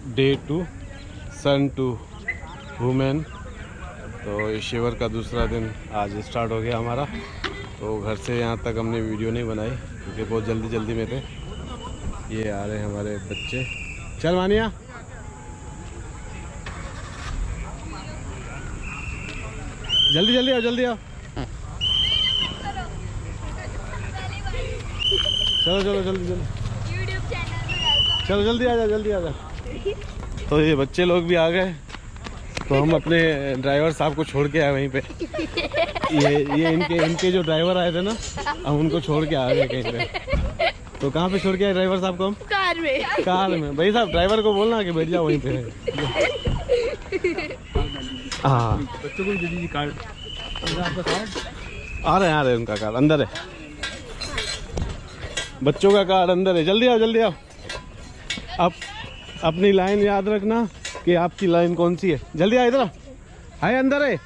Day 2 sun to women. तो इस शिविर का दूसरा दिन आज स्टार्ट हो गया हमारा। तो घर से यहाँ तक हमने वीडियो नहीं बनाई क्योंकि बहुत जल्दी में थे। ये आ रहे हैं हमारे बच्चे। चल मानिया, जल्दी आओ, जल्दी आओ। चलो जल्दी चलो, जल्दी आ जा। तो ये बच्चे लोग भी आ गए, तो हम अपने ड्राइवर साहब को छोड़ के आए वहीं पे। ये इनके जो ड्राइवर आए थे ना, हम उनको छोड़ के आ गए कहीं पे। तो कहाँ पे छोड़ के आए ड्राइवर साहब को हम? कार में। भाई साहब ड्राइवर को बोलना कि बैठ जाओ वहीं पे। हाँ, बच्चों को दीजिए कार्ड। आपका कार्ड आ रहे हैं उनका कार्ड अंदर है, बच्चों का कार्ड अंदर है। जल्दी आओ। अब अपनी लाइन याद रखना कि आपकी लाइन कौन सी है। जल्दी आ, इधर हाय, अंदर है।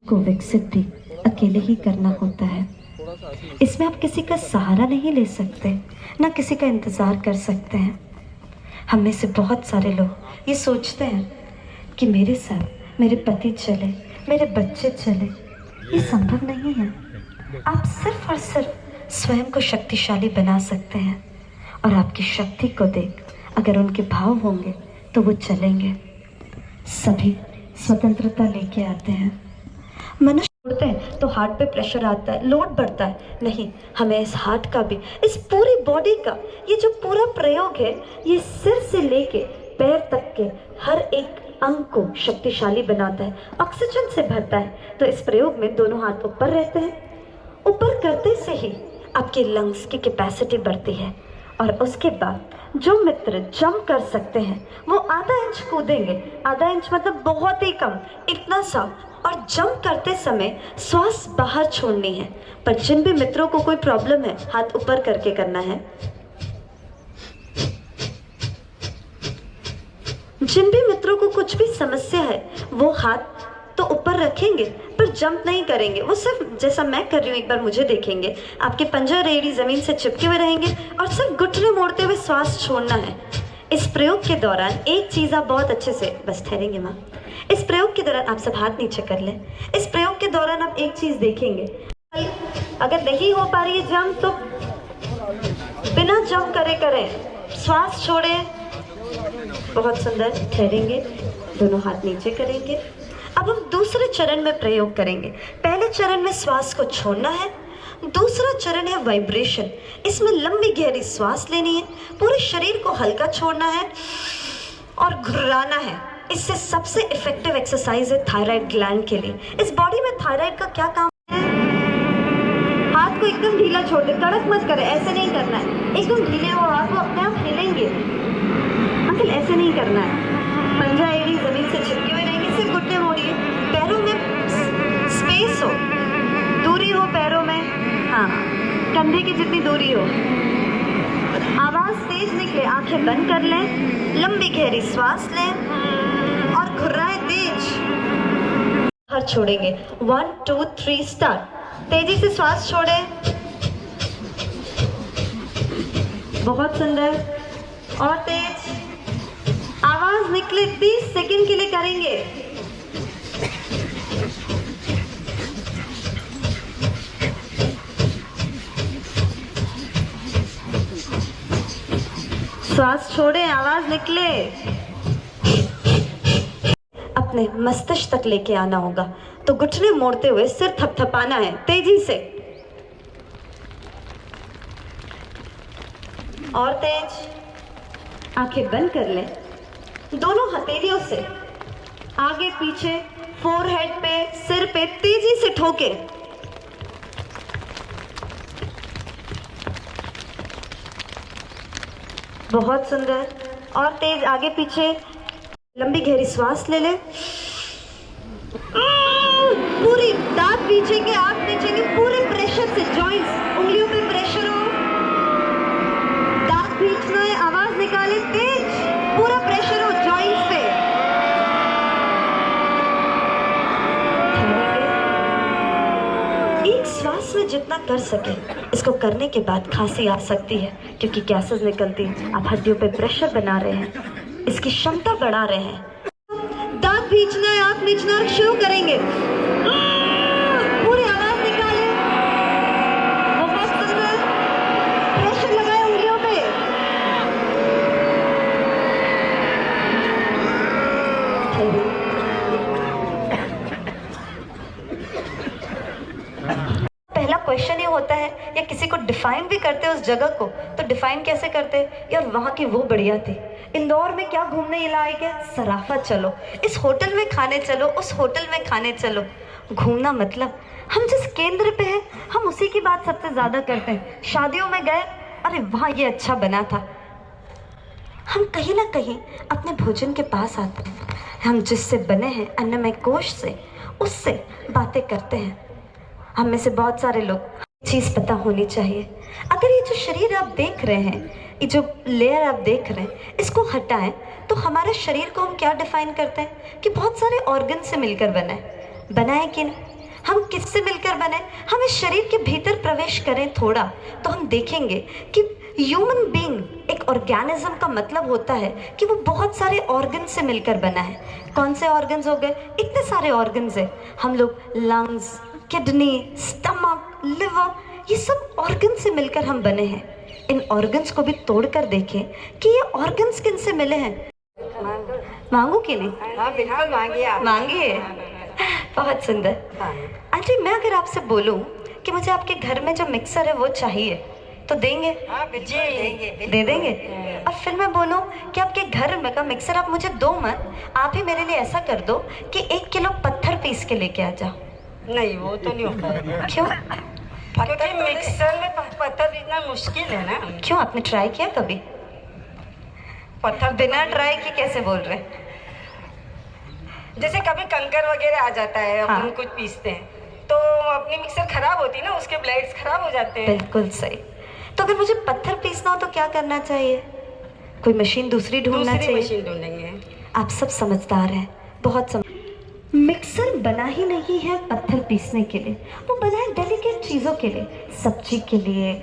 को विकसित भी अकेले ही करना होता है। इसमें आप किसी का सहारा नहीं ले सकते, ना किसी का इंतज़ार कर सकते हैं। हम में से बहुत सारे लोग ये सोचते हैं कि मेरे साथ मेरे पति चले, मेरे बच्चे चले। ये संभव नहीं है। आप सिर्फ और सिर्फ स्वयं को शक्तिशाली बना सकते हैं, और आपकी शक्ति को देख अगर उनके भाव होंगे तो वो चलेंगे। सभी स्वतंत्रता लेके आते हैं। मनुष्य छोड़ते हैं तो हार्ट पे प्रेशर आता है, लोड बढ़ता है। नहीं, हमें इस हार्ट का भी, इस पूरी बॉडी का, ये जो पूरा प्रयोग है, ये सिर से लेके पैर तक के हर एक अंग को शक्तिशाली बनाता है, ऑक्सीजन से भरता है। तो इस प्रयोग में दोनों हाथ ऊपर रहते हैं। ऊपर करते से ही आपके लंग्स की कैपेसिटी बढ़ती है, और उसके बाद जो मित्र जंप कर सकते हैं वो आधा इंच कूदेंगे। आधा इंच मतलब बहुत ही कम, इतना सा। और जंप करते समय श्वास बाहर छोड़नी है। पर जिन भी मित्रों को कोई प्रॉब्लम है, हाथ ऊपर करके करना है। जिन भी मित्रों को कुछ भी समस्या है, वो हाथ तो ऊपर रखेंगे पर जंप नहीं करेंगे। वो सिर्फ जैसा मैं कर रही हूँ, एक बार मुझे देखेंगे। आपके पंजा एड़ी जमीन से चिपके हुए रहेंगे और सिर्फ घुटने मोड़ते हुए श्वास छोड़ना है। इस प्रयोग के दौरान एक चीज़ आप बहुत अच्छे से, बस ठहरेंगे माँ। इस प्रयोग के दौरान आप सब हाथ नीचे कर लें। इस प्रयोग के दौरान आप एक चीज़ देखेंगे, अगर नहीं हो पा रही है जंप तो बिना जंप करे करें, श्वास छोड़ें। बहुत सुंदर, ठहरेंगे, दोनों हाथ नीचे करेंगे। अब हम दूसरे चरण में प्रयोग करेंगे। पहले चरण में श्वास को छोड़ना है, दूसरा चरण है वाइब्रेशन। इसमें लंबी गहरी श्वास लेनी है, पूरे शरीर को हल्का छोड़ना है और घुर्राना है। इससे सबसे इफेक्टिव एक्सरसाइज है थायराइड ग्लैंड के लिए। इस बॉडी में थायराइड का क्या काम है? हाथ को एकदम ढीला छोड़ दे, कड़क मत करें, ऐसे नहीं करना है। एकदम ढीले हो हाथ, वो अपने आप हिलेंगे। अंकल ऐसे नहीं करना है। पंजा एड़ी जमीन से चिपके हुए रहेंगे, सिर्फ घुटने मोड़िए। पैरों में स्पेस हो, दूरी हो पैरों में, हाँ, कंधे की जितनी दूरी हो। आवाज तेज निकले, आंखें बंद कर लें, लंबी गहरी श्वास लें और घुर्राएं तेज। हर छोड़ेंगे, 1 2 3 स्टार्ट। तेजी से श्वास छोड़ें, बहुत सुंदर, और तेज आवाज निकले। 30 सेकंड के लिए करेंगे। श्वास छोड़ें, आवाज निकले। अपने मस्तिष्क तक लेके आना होगा। तो घुटने मोड़ते हुए सिर थपथपाना है तेजी से। और तेज, आंखें बंद कर लें। दोनों हथेलियों से आगे पीछे, फोरहेड पे, सिर पे तेजी से ठोके। बहुत सुंदर। और तेज आगे पीछे, लंबी गहरी श्वास ले ले। पूरी दांत पीछेंगे, आंख पीछेंगे, पूरे प्रेशर से जॉइंट्स, उंगलियों पे प्रेशर हो, दांत खींचना है, आवाज निकाले तेज, पूरा प्रेशर हो जॉइंट्स पे। एक श्वास में जितना कर सके, इसको करने के बाद खांसी आ सकती है क्योंकि गैसेस निकलती है। आप हड्डियों पे प्रेशर बना रहे हैं, इसकी क्षमता बढ़ा रहे हैं। दांत खींचना है, आंख मीचना है, शुरू करेंगे। पूरी आवाज निकाले। बहुत सुंदर। प्रेशर लगाए उंगलियों पे। पहला क्वेश्चन ये होता है, या किसी को डिफाइन भी करते हैं उस जगह को, तो डिफाइन कैसे करते हैं? यार वहाँ की वो बढ़िया थी, इंदौर में क्या घूमने लायक है, सराफा चलो, इस होटल में खाने चलो, उस होटल में खाने चलो। घूमना मतलब हम जिस केंद्र पे हैं हम उसी की बात सबसे ज़्यादा करते हैं। शादियों में गए, अरे वहाँ ये अच्छा बना था। हम कहीं ना कहीं अपने भोजन के पास आते हैं, हम जिससे बने हैं अन्नमय कोश से, उससे बातें करते हैं। हम में से बहुत सारे लोग चीज़ पता होनी चाहिए। अगर ये जो शरीर आप देख रहे हैं, ये जो लेयर आप देख रहे हैं, इसको हटाएं तो हमारे शरीर को हम क्या डिफाइन करते हैं कि बहुत सारे ऑर्गन से मिलकर बना है कि नहीं? हम किससे मिलकर बने? हम इस शरीर के भीतर प्रवेश करें थोड़ा तो हम देखेंगे कि ह्यूमन बीइंग एक ऑर्गेनिज्म का मतलब होता है कि वो बहुत सारे ऑर्गन से मिलकर बना है। कौन से ऑर्गन्स हो गए? इतने सारे ऑर्गन्स हैं। हम लोग लंग्स, किडनी, स्टमक, लिवर, ये सब ऑर्गन से मिलकर हम बने हैं। इन ऑर्गन्स को भी तोड़कर देखें कि ये ऑर्गन्स किन से मिले हैं। मांगू कि नहीं? हाँ बिल्कुल मांगिए। मांगिए। बहुत सुंदर। आंटी मैं अगर आपसे बोलूं कि मुझे आपके घर में जो मिक्सर है वो चाहिए तो देंगे? हाँ जी देंगे, दे देंगे। और फिर मैं बोलूं कि आपके घर में का मिक्सर आप मुझे दो मत, आप ही मेरे लिए ऐसा कर दो कि 1 किलो पत्थर पीस के लेके आ जाओ। नहीं वो तो नहीं हो पाएगा। क्यों? क्योंकि मिक्सर में पत्थर पीसना मुश्किल है ना। क्यों, आपने ट्राई किया कभी? पत्थर बिना ट्राई किए कैसे बोल रहे हैं? जैसे कभी कंकर वगैरह आ जाता है, अपन हाँ। कुछ पीसते हैं तो अपनी मिक्सर खराब होती है ना, उसके ब्लेड्स खराब हो जाते हैं। बिल्कुल सही। तो अगर मुझे पत्थर पीसना हो तो क्या करना चाहिए? कोई मशीन दूसरी ढूंढना दूसरी चाहिए। मशीन ढूंढेंगे। आप सब समझदार हैं, बहुत मिक्सर बना ही नहीं है पत्थर पीसने के लिए, वो बना है डेलिकेट चीज़ों के लिए, सब्जी के लिए,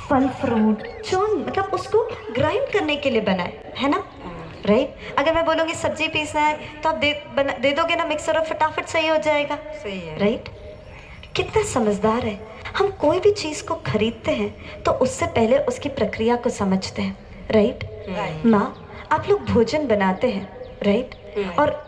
फल फ्रूट, मतलब उसको ग्राइंड करने के लिए बना है ना? राइट। अगर मैं बोलूँगी सब्जी पीसना है तो आप दे दोगे ना मिक्सर और फटाफट सही हो जाएगा। सही है। राइट। कितना समझदार है। हम कोई भी चीज़ को खरीदते हैं तो उससे पहले उसकी प्रक्रिया को समझते हैं। राइट। माँ, आप लोग भोजन बनाते हैं, राइट? और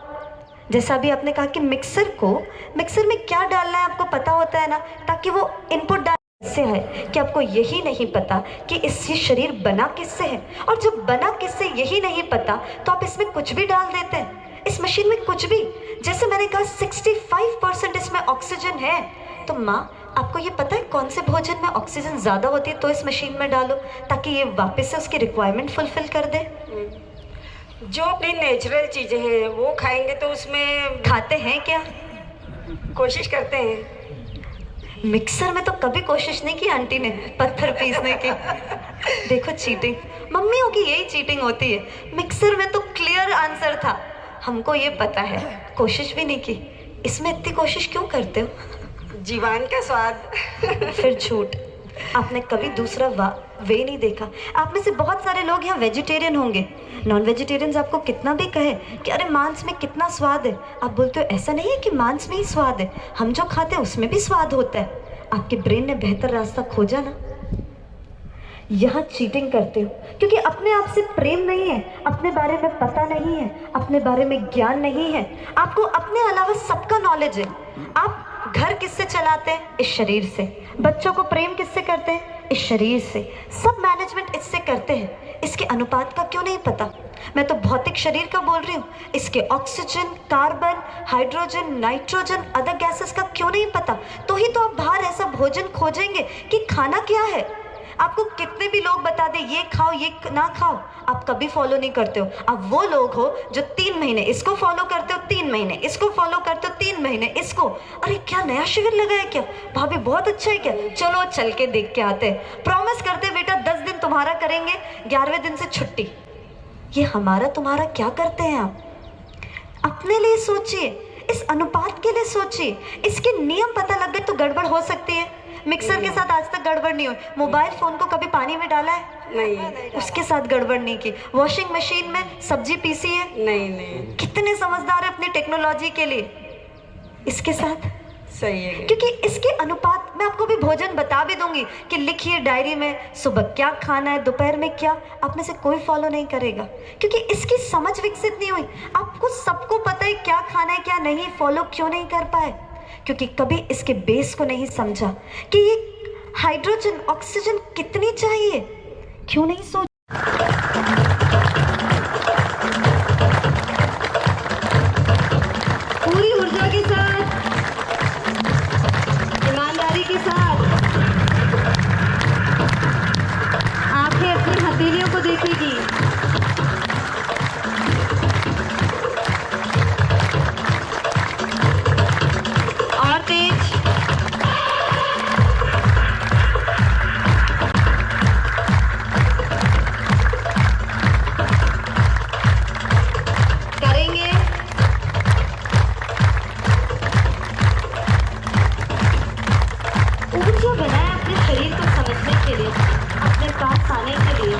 जैसा अभी आपने कहा कि मिक्सर में क्या डालना है आपको पता होता है ना, ताकि वो इनपुट से है कि आपको यही नहीं पता कि ये शरीर बना किससे है, और जब बना किससे यही नहीं पता तो आप इसमें कुछ भी डाल देते हैं, इस मशीन में कुछ भी। जैसे मैंने कहा 65% इसमें ऑक्सीजन है, तो माँ आपको ये पता है कौन से भोजन में ऑक्सीजन ज़्यादा होती है तो इस मशीन में डालो ताकि ये वापस से उसकी रिक्वायरमेंट फुलफिल कर दे। जो अपनी नेचुरल चीज़ें हैं वो खाएंगे तो उसमें खाते हैं क्या? कोशिश करते हैं। मिक्सर में तो कभी कोशिश नहीं की आंटी ने पत्थर पीसने की। देखो चीटिंग, मम्मियों की यही चीटिंग होती है। मिक्सर में तो क्लियर आंसर था, हमको ये पता है, कोशिश भी नहीं की। इसमें इतनी कोशिश क्यों करते हो? जीवान का स्वाद। फिर झूठ। आपने कभी दूसरा वे नहीं देखा। आप में से बहुत सारे लोग यहाँ वेजिटेरियन होंगे, नॉन वेजिटेरियंस आपको कितना भी कहे कि अरे मांस में कितना स्वाद है, आप बोलते हो ऐसा नहीं है कि मांस में ही स्वाद है, हम जो खाते हैं उसमें भी स्वाद होता है। आपके ब्रेन ने बेहतर रास्ता खोजा ना। यहाँ चीटिंग करते हो क्योंकि अपने आप से प्रेम नहीं है, अपने बारे में पता नहीं है, अपने बारे में ज्ञान नहीं है। आपको अपने अलावा सबका नॉलेज है। आप घर किससे चलाते हैं? इस शरीर से। बच्चों को प्रेम किससे करते हैं? इस शरीर से, सब मैनेजमेंट इससे करते हैं। इसके अनुपात का क्यों नहीं पता? मैं तो भौतिक शरीर का बोल रही हूँ। इसके oxygen, carbon, hydrogen, nitrogen, other gases का क्यों नहीं पता? तो ही तो आप बाहर ऐसा भोजन खोजेंगे कि खाना क्या है। आपको कितने भी लोग बता दे ये खाओ ये ना खाओ, आप कभी फॉलो नहीं करते हो। आप वो लोग हो जो 3 महीने इसको फॉलो करते हो, 3 महीने इसको फॉलो करते हो, 3 महीने इसको। अरे क्या नया शिविर लगा है क्या? भाभी बहुत अच्छा है क्या? चलो चल के देख के आते हैं। प्रॉमिस करते बेटा 10 दिन तुम्हारा करेंगे, 11वें दिन से छुट्टी। ये हमारा तुम्हारा क्या करते हैं आप? अपने लिए सोचिए, इस अनुपात के लिए सोचिए। इसके नियम पता लग गए तो गड़बड़ हो सकती है। मिक्सर के साथ आज तक गड़बड़ नहीं हुई। मोबाइल फोन को कभी पानी में डाला है? नहीं। उसके साथ गड़बड़ नहीं की। वॉशिंग मशीन में सब्जी पीसी है? नहीं। कितने समझदार है अपनी टेक्नोलॉजी के लिए। इसके साथ सही है, क्योंकि इसके अनुपात मैं आपको भी भोजन बता भी दूंगी कि लिखिए डायरी में सुबह क्या खाना है, दोपहर में क्या। आप में से कोई फॉलो नहीं करेगा क्योंकि इसकी समझ विकसित नहीं हुई। आपको सबको पता है क्या खाना है क्या नहीं, फॉलो क्यों नहीं कर पाए? क्योंकि कभी इसके बेस को नहीं समझा कि ये हाइड्रोजन, ऑक्सीजन कितनी चाहिए। क्यों नहीं सोच पूरी ऊर्जा के साथ, ईमानदारी के साथ आंखें अपनी हथेलियों को देखेगी। और तेज। करेंगे। ऊर्जा बनाए अपने शरीर को समझने के लिए, अपने पास आने के लिए।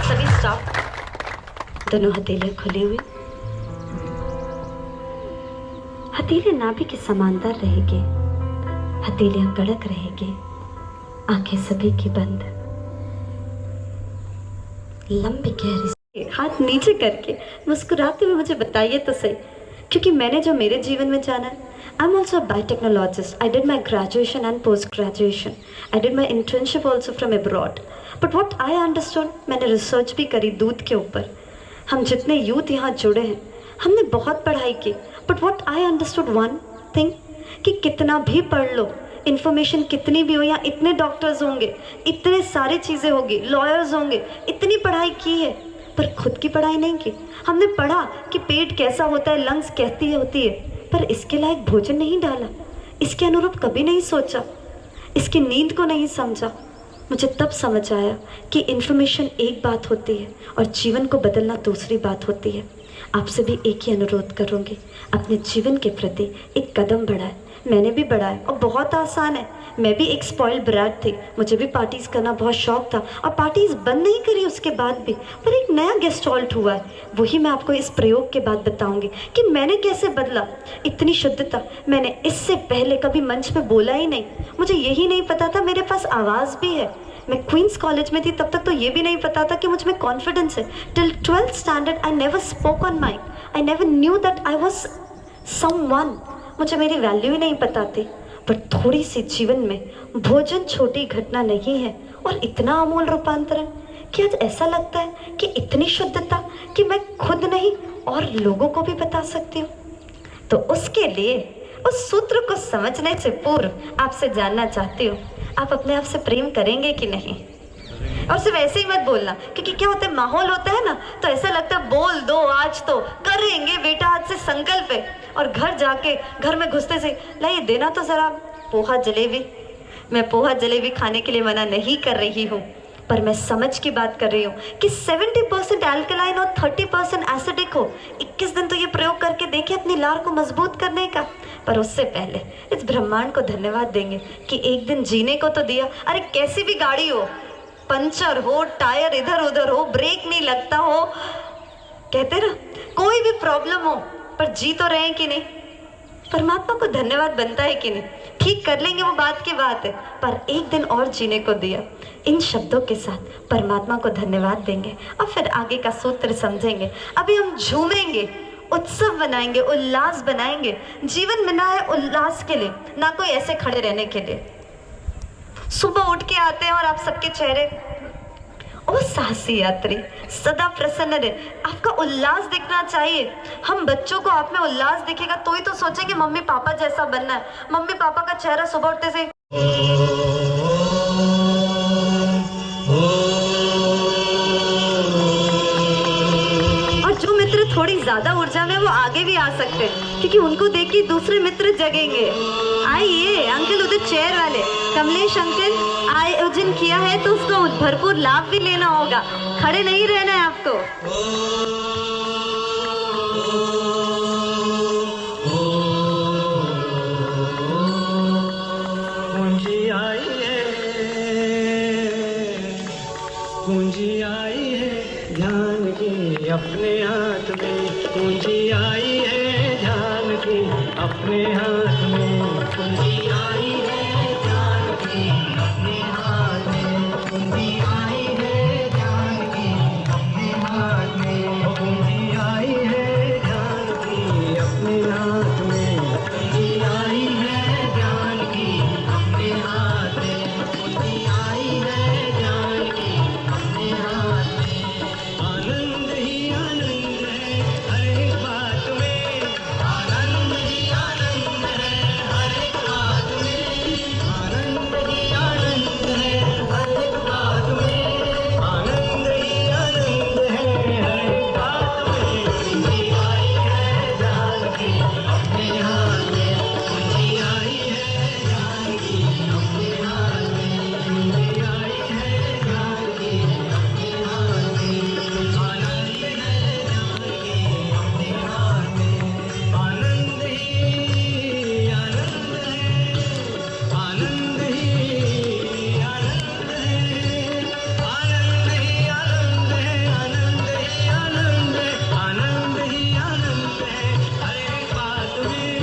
सभी स्टॉप। दोनों हथेलियां खुली हुई। हथेली नाभि के समांतर रहेगी, हथेलियां कड़क रहेगी, आंखें सभी की बंद। लंबी गहरी हाथ नीचे करके मुस्कुराते हुए मुझे बताइए तो सही, क्योंकि मैंने जो मेरे जीवन में जाना। I'm also a biotechnologist. I did my graduation and post-graduation. I did my internship also from abroad. But what I understood, मैंने रिसर्च भी करी दूध के ऊपर। हम जितने यूथ यहाँ जुड़े हैं, हमने बहुत पढ़ाई की। But what I understood one thing, कि कितना भी पढ़ लो, इन्फॉर्मेशन कितनी भी हो, यहाँ इतने डॉक्टर्स होंगे, इतने सारी चीज़ें होगी, लॉयर्स होंगे, इतनी पढ़ाई की है पर खुद की पढ़ाई नहीं की। हमने पढ़ा कि पेट कैसा होता है, लंग्स कैसी होती है, पर इसके लायक भोजन नहीं डाला, इसके अनुरूप कभी नहीं सोचा, इसकी नींद को नहीं समझा। मुझे तब समझ आया कि इन्फॉर्मेशन एक बात होती है और जीवन को बदलना दूसरी बात होती है। आपसे भी एक ही अनुरोध करूँगी, अपने जीवन के प्रति एक कदम बढ़ाएं। मैंने भी बढ़ाया और बहुत आसान है। मैं भी एक स्पॉइल्ड ब्रैट थी, मुझे भी पार्टीज़ करना बहुत शौक था और पार्टीज़ बंद नहीं करी उसके बाद भी। पर एक नया गेस्ट हॉल्ट हुआ है, वही मैं आपको इस प्रयोग के बाद बताऊंगी कि मैंने कैसे बदला। इतनी शुद्धता मैंने इससे पहले कभी मंच पे बोला ही नहीं। मुझे यही नहीं पता था मेरे पास आवाज़ भी है। मैं क्वींस कॉलेज में थी तब तक तो ये भी नहीं पता था कि मुझ में कॉन्फिडेंस है। Till 12th standard I never spoke on mic, I never knew that I was someone. मुझे मेरी वैल्यू ही नहीं पता थी। पर थोड़ी सी जीवन में भोजन छोटी घटना नहीं है और इतना अमूल रूपांतरण कि आज ऐसा लगता है कि इतनी शुद्धता कि मैं खुद नहीं और लोगों को भी बता सकती हूँ। तो उसके लिए उस सूत्र को समझने से पूर्व आपसे जानना चाहती हूँ, आप अपने आप से प्रेम करेंगे कि नहीं? और सिर्फ ऐसे ही मत बोलना, क्योंकि क्या होता है, माहौल होता है ना, तो ऐसा लगता है बोल दो आज तो करेंगे बेटा, आज से संकल्प है। और घर जाके घर में घुसते से लाइए देना तो ज़रा पोहा जलेबी। मैं पोहा जलेबी खाने के लिए मना नहीं कर रही हूँ, पर मैं समझ की बात कर रही हूँ कि 70% एल्कलाइन और 30% एसिडिक हो। 21 दिन तो ये प्रयोग करके देखिए अपनी लार को मजबूत करने का। पर उससे पहले इस ब्रह्मांड को धन्यवाद देंगे कि एक दिन जीने को तो दिया। अरे कैसी भी गाड़ी हो, पंचर हो, टायर इधर उधर हो, ब्रेक नहीं लगता हो, कहते ना कोई भी प्रॉब्लम हो, पर जी तो रहे हैं कि नहीं? परमात्मा को धन्यवाद बनता है कि नहीं? ठीक कर लेंगे वो बात की बात है, पर एक दिन और जीने को दिया। इन शब्दों के साथ परमात्मा को धन्यवाद देंगे और फिर आगे का सूत्र समझेंगे। अभी हम झूमेंगे, उत्सव बनाएंगे, उल्लास बनाएंगे। जीवन मिला है उल्लास के लिए, ना कोई ऐसे खड़े रहने के लिए। सुबह उठ के आते हैं और आप सबके चेहरे, ओ साहसी यात्री सदा प्रसन्न रहे, आपका उल्लास दिखना चाहिए। हम बच्चों को आप में उल्लास दिखेगा तो ही तो सोचेंगे मम्मी पापा जैसा बनना है। मम्मी पापा का चेहरा सुबह उठते से थोड़ी ज्यादा ऊर्जा में वो आगे भी आ सकते हैं, क्योंकि उनको देख के दूसरे मित्र जगेंगे। आइए अंकल, उधर चेयर वाले कमलेश अंकल आयोजन किया है तो उसको भरपूर लाभ भी लेना होगा, खड़े नहीं रहना है आपको। पूंजी आई है, पूंजी आई है ध्यान की अपने हाथ में, पूंजी आई है ध्यान की अपने हाथ में, पूंजी आई है ध्यान की अपने हाथ में, पूंजी आई है ध्यान की अपने हाथ में, पूंजी आई है ध्यान की अपने हाथ में, पूंजी आई है ध्यान की अपने हाथ में, पूंजी आई है ध्यान की अपने हाथ में। आनंद ही आनंद है हर एक बात में, आनंद ही आनंद है हर एक बात में, आनंद ही आनंद है हर एक बात में, आनंद ही आनंद है हर एक बात में। पूंजी आई है ध्यान की अपने हाथ में, पूंजी आई है ध्यान की अपने हाथ में, पूंजी आई है ध्यान की अपने हाथ में, आनंद है ध्यान की अपने हाथ में, आनंद ही आनंद है, आनंद ही आनंद है, आनंद ही आनंद है, आनंद ही आनंद है, आनंद ही आनंद है हर एक बात में,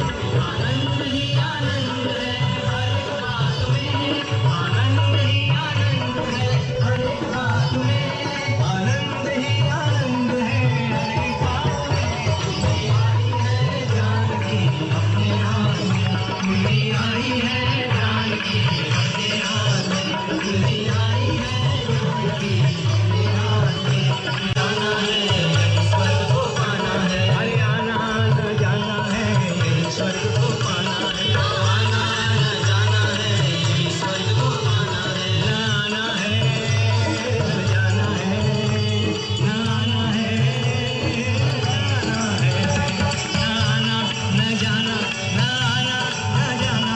आनंद ही आनंद है हर एक बात में, आनंद ही आनंद है हर एक बात में, आनंद ही आनंद है हर एक बात में। पूंजी आई है ध्यान की अपने हाथ में, पूंजी आई है ध्यान की अपने हाथ में, पूंजी आई है ध्यान की अपने हाथ में। जाना है यही स्वर्ग को पाना है, अरे आना न जाना है यही स्वर्ग को पाना है, आना न जाना है यही स्वर्ग को पाना है, न आना है न जाना है, न आना है न आना न जाना, न आना न जाना,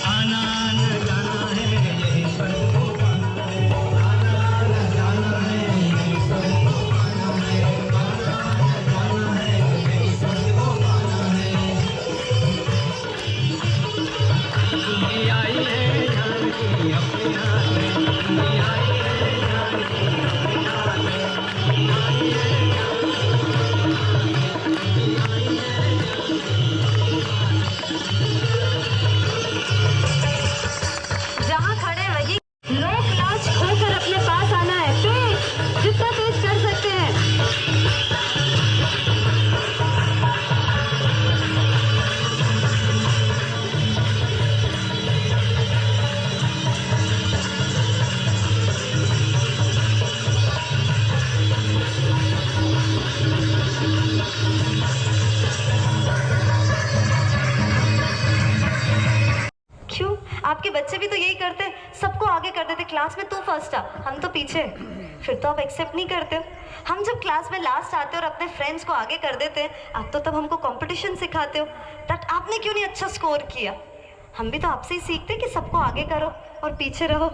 आना न जाना है यही स्वर्ग को पाना है, आना न जाना है यही स्वर्ग को पाना है, आना न जाना है यही स्वर्ग को पाना है। पूंजी आई है ध्यान की अपने हाथ में, पूंजी आई है ध्यान की अपने हाथ में, पूंजी आई है जहाँ खड़े वही लोक लाज खोकर अपने पास आना है। तेज, जितना तेज कर सकते हैं। क्यों? आपके बच्चे भी तो यही करते, सबको आगे कर देते, क्लास में तू फर्स्ट आ, हम तो पीछे। फिर तो आप एक्सेप्ट नहीं करते हो। हम जब क्लास में लास्ट आते और अपने फ्रेंड्स को आगे कर देते हैं, आप तो तब हमको कंपटीशन सिखाते हो, दैट आपने क्यों नहीं अच्छा स्कोर किया। हम भी तो आपसे ही सीखते कि सबको आगे करो और पीछे रहो।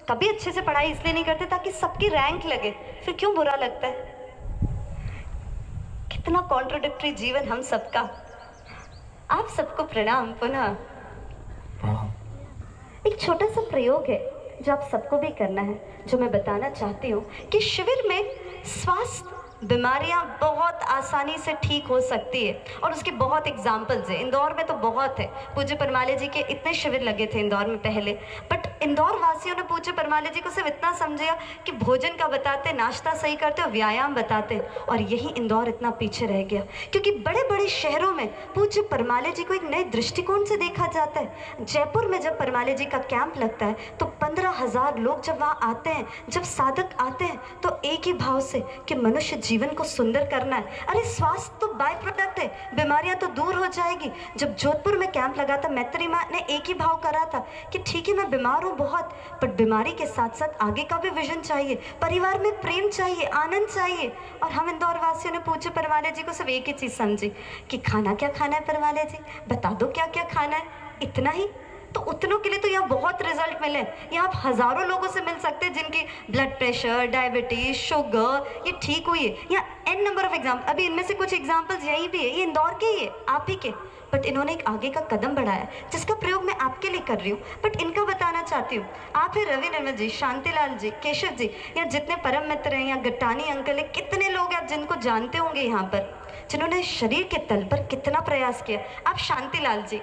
कभी अच्छे से पढ़ाई इसलिए नहीं करते ताकि सबकी रैंक लगे, फिर क्यों बुरा लगता है। कितना कॉन्ट्रोडिक्टरी जीवन हम सबका। आप सबको प्रणाम पुनः। एक छोटा सा प्रयोग है जो आप सबको भी करना है, जो मैं बताना चाहती हूँ कि शिविर में स्वास्थ्य बीमारियां बहुत आसानी से ठीक हो सकती है और उसके बहुत एग्जाम्पल्स हैं। इंदौर में तो बहुत है। पूज्य परमाले जी के इतने शिविर लगे थे इंदौर में पहले, बट इंदौर वासियों ने पूज्य परमाले जी को सिर्फ इतना समझा कि भोजन का बताते, नाश्ता सही करते और व्यायाम बताते, और यही इंदौर इतना पीछे रह गया क्योंकि बड़े बड़े शहरों में पूज्य परमाले जी को एक नए दृष्टिकोण से देखा जाता है। जयपुर में जब परमाले जी का कैंप लगता है तो 15,000 लोग जब वहाँ आते हैं, जब साधक आते हैं, तो एक ही भाव से कि मनुष्य जीवन को सुंदर करना है। अरे स्वास्थ्य तो बाय प्रोडक्ट है, बीमारियां तो दूर हो जाएगी। जब जोधपुर में कैंप लगा था, मैत्री माँ ने एक ही भाव करा था कि ठीक है मैं बीमार हूँ बहुत, पर बीमारी के साथ साथ आगे का भी विजन चाहिए, परिवार में प्रेम चाहिए, आनंद चाहिए। और हम इंदौर वासियों ने पूज्य परमाले जी को सिर्फ एक ही चीज समझी कि खाना क्या खाना है परमाले जी, बता दो क्या क्या खाना है, इतना ही। तो उतनों के लिए तो यहाँ बहुत रिजल्ट मिले। यहाँ आप हजारों लोगों से मिल सकते हैं जिनकी ब्लड प्रेशर, डायबिटीज, शुगर ये ठीक हुई है। यहाँ एन नंबर ऑफ एग्जाम्पल, अभी इनमें से कुछ एग्जाम्पल्स यही भी है, ये इंदौर के ही है, आप ही के, बट इन्होंने एक आगे का कदम बढ़ाया जिसका प्रयोग मैं आपके लिए कर रही हूँ, बट इनका बताना चाहती हूँ। आप है रवि निर्मल जी, शांतिलाल जी, केशव जी, या जितने परम मित्र हैं, यहाँ गट्टानी अंकल है, कितने लोग हैं आप जिनको जानते होंगे यहाँ पर, जिन्होंने शरीर के तल पर कितना प्रयास किया। आप शांतिलाल जी,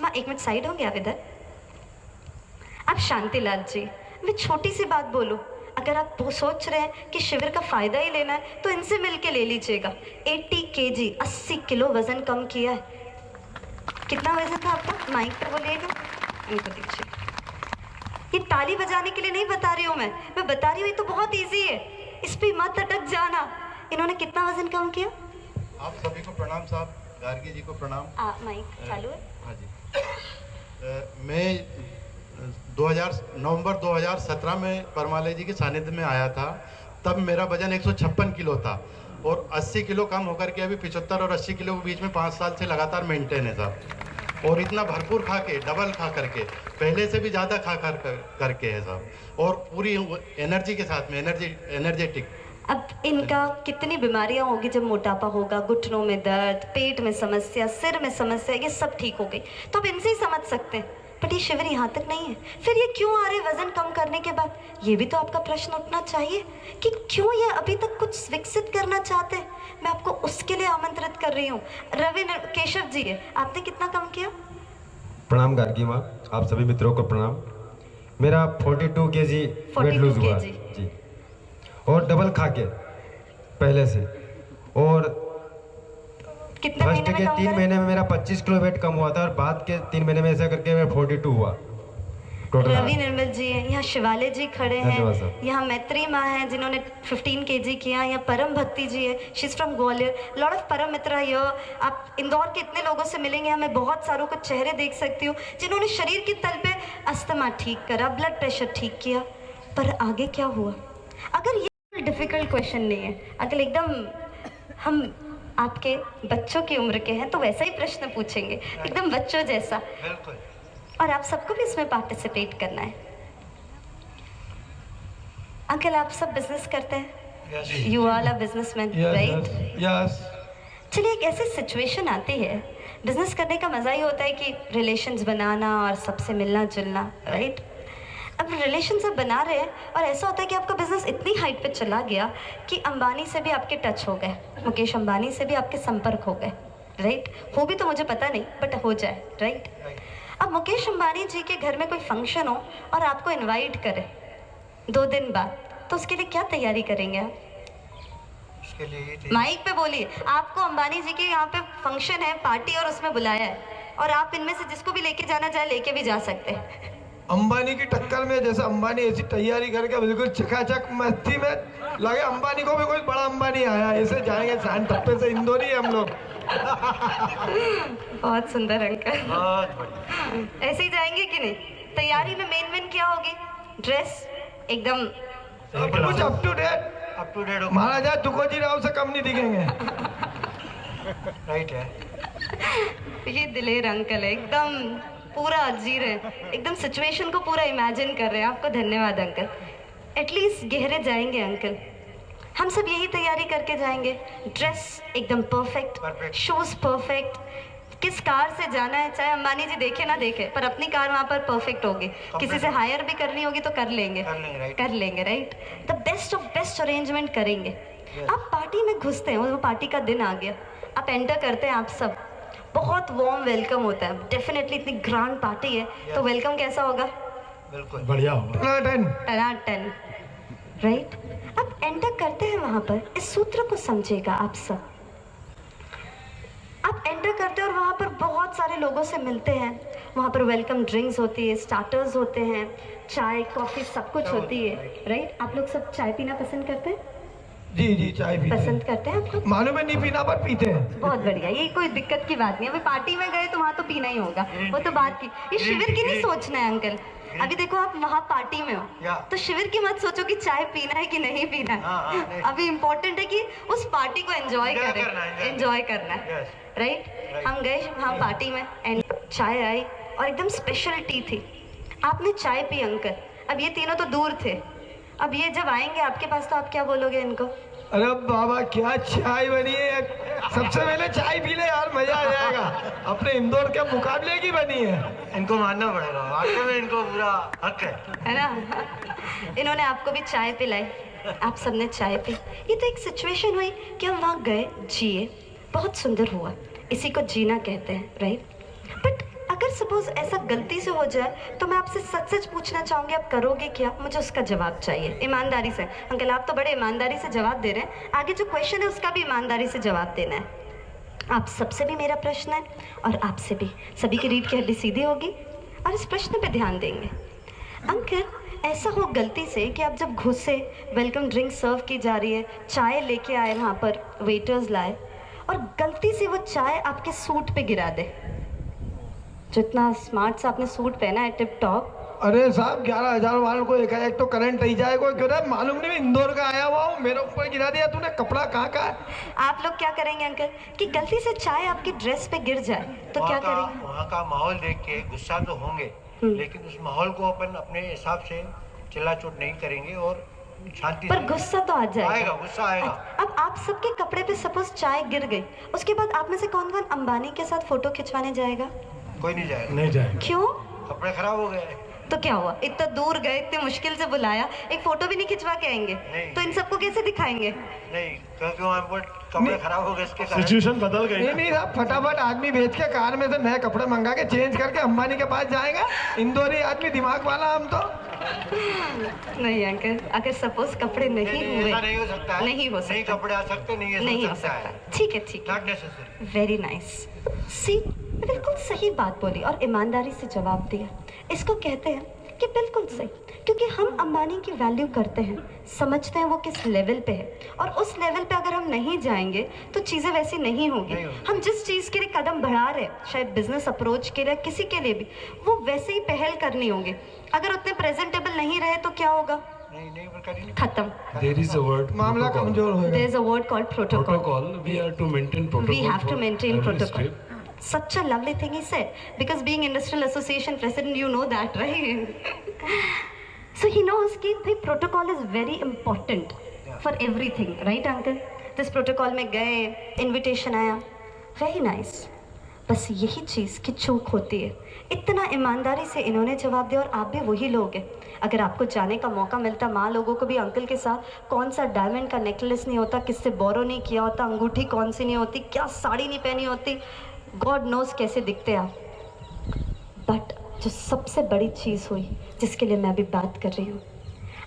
माँ एक मिनट साइड होंगे आप इधर। आप शांतिलाल जी, मैं छोटी सी बात बोलूं, अगर आप वो सोच रहे हैं कि शिविर का फायदा ही लेना है तो इनसे मिलके ले लीजिएगा। 80 kg 80 किलो वजन कम किया है। कितना वजन था आपका, माइक पर बोलिएगा, इनको दीजिए। ये ताली बजाने के लिए नहीं बता रही हूँ मैं बता रही हूँ ये तो बहुत ईजी है, इस पे मत अटक जाना। इन्होंने कितना वजन कम किया? आप सभी को प्रणाम साहब, गार्गी जी को प्रणाम। माइक चालू है। हाँ जी। मैं नवंबर 2017 में परमाले जी के सानिध्य में आया था। तब मेरा वजन 156 किलो था और 80 किलो कम होकर के अभी 75 और 80 किलो के बीच में 5 साल से लगातार मेंटेन है साहब। और इतना भरपूर खा के, डबल खा करके, पहले से भी ज़्यादा खा करके है साहब, और पूरी एनर्जी के साथ में, एनर्जेटिक। अब इनका कितनी बीमारियां होगी जब मोटापा होगा, घुटनों में दर्द, पेट में समस्या, सिर में समस्या, ये सब ठीक हो गई तो अब इनसे ही समझ सकते हैं। बट ये शिविर यहाँ तक नहीं है, फिर ये क्यों आ रहे वजन कम करने के बाद? ये भी तो आपका प्रश्न उठना चाहिए कि क्यों ये अभी तक कुछ विकसित करना चाहते हैं। मैं आपको उसके लिए आमंत्रित कर रही हूँ। रवि केशव जी है, आपने कितना कम किया? प्रणाम गार्गी माँ, आप सभी मित्रों को प्रणाम। मेरा 42 kg वेट लूज हुआ जी, और डबल खा के पहले से, और फर्स्ट के 3 महीने में मेरा 25 किलो वेट कम हुआ था और बाद के 3 महीने में ऐसा करके मेरा 42 हुआ टोटल। रवि निर्मल जी हैं, यहाँ शिवाले जी खड़े हैं, यहाँ मैत्री माँ हैं जिन्होंने 15 kg किया, यहाँ परम भक्ति जी है, she is from Gwalior, lot of परम मित्र ये। आप इंदौर के इतने लोगों से मिलेंगे, मैं बहुत सारों को चेहरे देख सकती हूँ जिन्होंने शरीर के तल पे अस्थमा ठीक करा, ब्लड प्रेशर ठीक किया, पर आगे क्या हुआ? अगर ये डिफिकल्ट क्वेश्चन नहीं है, अगर एकदम हम आपके बच्चों की उम्र के हैं तो वैसा ही प्रश्न पूछेंगे, एकदम बच्चों जैसा, और आप सबको भी इसमें पार्टिसिपेट करना है। अंकल आप सब बिजनेस करते हैं, you all are businessman, right? Yes. चलिए, एक ऐसी सिचुएशन आती है, बिजनेस करने का मजा ही होता है कि रिलेशंस बनाना और सबसे मिलना जुलना, राइट? अब रिलेशन सब बना रहे हैं और ऐसा होता है कि आपका बिजनेस इतनी हाइट पे चला गया कि अंबानी से भी आपके टच हो गए, मुकेश अंबानी से भी आपके संपर्क हो गए, राइट? हो भी तो मुझे पता नहीं, बट हो जाए, राइट? अब मुकेश अंबानी जी के घर में कोई फंक्शन हो और आपको इनवाइट करे 2 दिन बाद, तो उसके लिए क्या तैयारी करेंगे आप? उसके लिए माइक पे बोलिए। आपको अंबानी जी के यहाँ पे फंक्शन है, पार्टी, और उसमें बुलाया है, और आप इनमें से जिसको भी लेके जाना चाहे लेके भी जा सकते हैं। अंबानी की टक्कर में जैसे अंबानी ऐसी तैयारी करके बिल्कुल चकाचक मस्ती में लगे, अंबानी को भी कोई बड़ा अंबानी आया, ऐसे जाएंगे शान टप्पे से, इंदौरी है हम लोग। बहुत सुंदर अंकल, ऐसे ही जाएंगे कि नहीं? तैयारी में मेन क्या होगी? ड्रेस एकदम कुछ अप टू डेट महाराजा तुकोजी राव से कम नहीं दिखेंगे। राइट है। ये दिलेर अंकल है, एकदम पूरा अजीर है, एकदम सिचुएशन को पूरा इमेजिन कर रहे हैं। आपको धन्यवाद अंकल। एटलीस्ट गहरे जाएंगे अंकल, हम सब यही तैयारी करके जाएंगे। ड्रेस एकदम परफेक्ट, शूज परफेक्ट, किस कार से जाना है चाहे अंबानी जी देखे ना देखे, पर अपनी कार वहाँ पर परफेक्ट होगी। किसी से हायर भी करनी होगी तो कर लेंगे, right? The best of best arrangement करेंगे। आप पार्टी में घुसते हैं, वो पार्टी का दिन आ गया, आप एंटर करते हैं, आप सब बहुत वार्म वेलकम होता है। डेफिनेटली इतनी ग्रैंड पार्टी है तो वेलकम कैसा होगा? बिल्कुल बढ़िया होगा। टनाटन, राइट? आप एंटर करते हैं वहां पर, इस सूत्र को समझेगा आप सब। आप एंटर करते हैं और वहाँ पर बहुत सारे लोगों से मिलते हैं। वहाँ पर वेलकम ड्रिंक्स होती है, स्टार्टर्स होते हैं, चाय कॉफ़ी सब कुछ होती है, राइट? आप लोग सब चाय पीना पसंद करते हैं? जी चाय पीते पसंद करते हैं आप लोग? मालूम है नहीं पीना पर पीते हैं। बहुत बढ़िया, ये कोई दिक्कत की बात नहीं है। अभी पार्टी में गए तो वहाँ तो पीना ही होगा, वो तो बात की। ये शिविर की नहीं सोचना है अंकल। अभी देखो आप वहाँ पार्टी में हो तो शिविर की मत सोचो कि चाय पीना है कि नहीं पीना है। अभी इम्पोर्टेंट है कि उस पार्टी को एंजॉय करें, एंजॉय करना है, राइट? हम गए वहाँ पार्टी में एंड चाय आई और एकदम स्पेशल टी थी। आपने चाय पी अंकल, अब ये तीनों तो दूर थे, अब ये जब आएंगे आपके पास तो आप क्या बोलोगे इनको? अरे बाबा क्या चाय बनी है, सबसे पहले चाय पी ले यार, मजा आ जाएगा। अपने इंदौर के मुकाबले की बनी है। इनको मानना पड़ेगा, वाकई में इनको पूरा हक है ना? इन्होंने आपको भी चाय पिलाई, आप सबने चाय पी। ये तो एक सिचुएशन हुई कि हम वहाँ गए, जिए, बहुत सुंदर हुआ, इसी को जीना कहते हैं, राइट? बट अगर सपोज ऐसा गलती से हो जाए तो मैं आपसे सच सच पूछना चाहूँगी, आप करोगे क्या? मुझे उसका जवाब चाहिए ईमानदारी से। अंकल आप तो बड़े ईमानदारी से जवाब दे रहे हैं, आगे जो क्वेश्चन है उसका भी ईमानदारी से जवाब देना है। आप सबसे भी मेरा प्रश्न है और आपसे भी, सभी की रीढ़ की हड्डी सीधी होगी और इस प्रश्न पे ध्यान देंगे। अंकल ऐसा हो गलती से कि आप जब घुसे, वेलकम ड्रिंक सर्व की जा रही है, चाय लेके आए, वहाँ पर वेटर्स लाए और गलती से वो चाय आपके सूट पे गिरा दे, जो इतना स्मार्ट सा आपने सूट पहना है टिप टॉप। अरे साहब 11,000 वालों को एक तो करंट ही जाएगा, क्यों ना मालूम नहीं, इंदौर का आया हुआ हूँ, मेरे ऊपर गिरा दिया तूने, कपड़ा कहाँ का है? आप लोग क्या करेंगे अंकल कि गलती से चाय आपकी ड्रेस पे गिर जाए तो क्या करेंगे? वहाँ का माहौल देख के गुस्सा तो होंगे, लेकिन उस माहौल को अपन अपने हिसाब से चिल्ला चोट नहीं करेंगे और शांति पर गुस्सा तो आ जाएगा। आएगा, गुस्सा आएगा। अब आप सबके कपड़े पे सपोज चाय गिर गई, उसके बाद आप में से कौन कौन अंबानी के साथ फोटो खिंचवाने जाएगा? कोई नहीं जाएगा। नहीं जाएगा। क्यों? कपड़े खराब हो गए तो क्या हुआ? इतना दूर गए, इतने मुश्किल से बुलाया, एक फोटो भी नहीं खिंचवा के आएंगे तो इन सबको कैसे दिखाएंगे? नहीं, क्योंकि वहाँ पर कपड़े खराब हो गए, इसके कारण सिचुएशन बदल गई। नहीं साहब, फटाफट आदमी भेज के कार में से नए कपड़े मंगा के चेंज करके अंबानी के पास जाएगा। इंदौरी आदमी दिमाग वाला हम तो। नहीं अंकल, अगर सपोज कपड़े नहीं हुए, ऐसा नहीं हो सकता, नहीं हो सकता, नहीं कपड़े आ सकते, नहीं हो सकता। ठीक है, ठीक नॉट है, नेसेसरी। Very nice. सी बिल्कुल सही बात बोली और ईमानदारी से जवाब दिया। इसको कहते हैं कि बिल्कुल सही, क्योंकि हम अंबानी की वैल्यू करते हैं, समझते हैं वो किस लेवल पे है और उस लेवल पे अगर हम नहीं जाएंगे तो चीज़ें वैसी नहीं होगी। हम जिस चीज़ के लिए कदम बढ़ा रहे हैं, शायद बिजनेस अप्रोच के लिए, किसी के लिए भी, वो वैसे ही पहल करनी होगी। अगर उतने प्रेजेंटेबल नहीं रहे तो क्या होगा? खत्म। There is a word मामला protocol. कमजोर होगा। There is a word called protocol. Protocol. We are to maintain protocol. We have to for maintain every protocol. step. Such a lovely thing he said, because being industrial association president, you know that, right? So he knows कि भाई protocol is very important for everything, right uncle? This protocol में गए, invitation आया, very nice. बस यही चीज़ की चूक होती है। इतना ईमानदारी से इन्होंने जवाब दिया और आप भी वही लोग हैं। अगर आपको जाने का मौका मिलता, माँ लोगों को भी अंकल के साथ कौन सा डायमंड का नेकलेस नहीं होता, किससे बोरो नहीं किया होता, अंगूठी कौन सी नहीं होती, क्या साड़ी नहीं पहनी होती, गॉड नोज कैसे दिखते आप। बट जो सबसे बड़ी चीज़ हुई जिसके लिए मैं भी बात कर रही हूँ,